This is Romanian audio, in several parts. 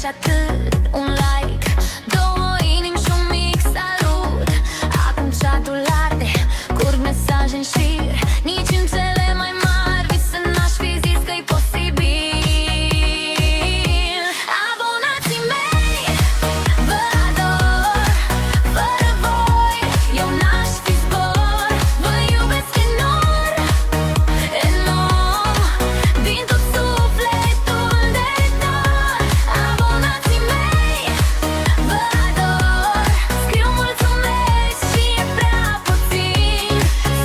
și atât. Un like, două inimi și un mic salut. Acum chatul arde, curg mesaje în șir. Nici în cele mai mari vise n-aș fi zis că-i posibil. Abonații mei, vă ador. Fără voi eu n-aș fi zbor. Vă iubesc enorm, enorm, din tot sufletul de tot. Abonații mei, vă ador. Scriu mulțumesc și e prea puțin.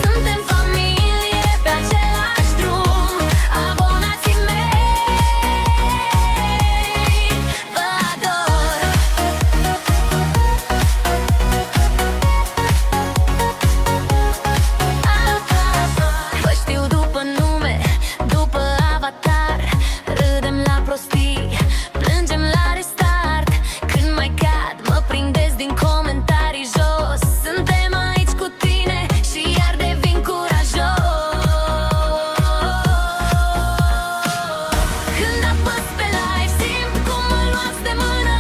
Suntem familie pe același drum. Abonații mei, vă ador. Vă știu după nume, după avatar. Râdem la prostii, plângem la restart. Când mai cad, mă prindez din comentarii jos. Suntem aici cu tine și iar devin curajos. Când apăs pe live, simt cum mă luați de mână.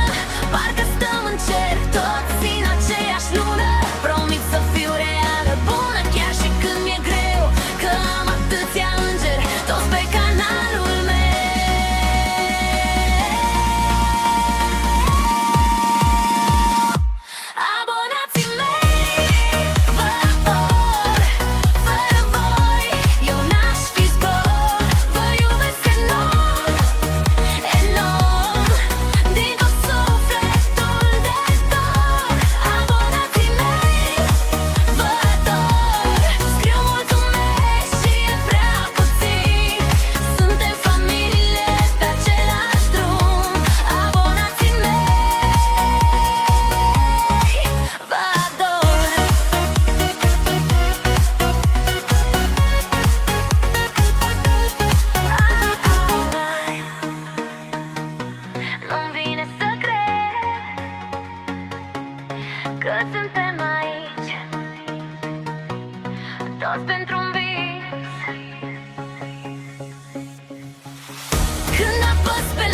Parcă stăm în cer, toți în aceeași lună. Promit să fiu reală, bună, chiar și când mi-e greu. Că am atâția îngeri, toți pe canalul meu. Abonații mei, vă ador. Fără voi eu n-aș fi zbor. Vă iubesc enorm, enorm, din tot sufletul de tot. Abonații mei, vă ador. Scriu mulțumesc și e prea puțin. Suntem familie pe același drum. Abonații mei, vă ador. Nu-mi vine să cred că suntem aici, toți pentru-un vis. Când apăs pe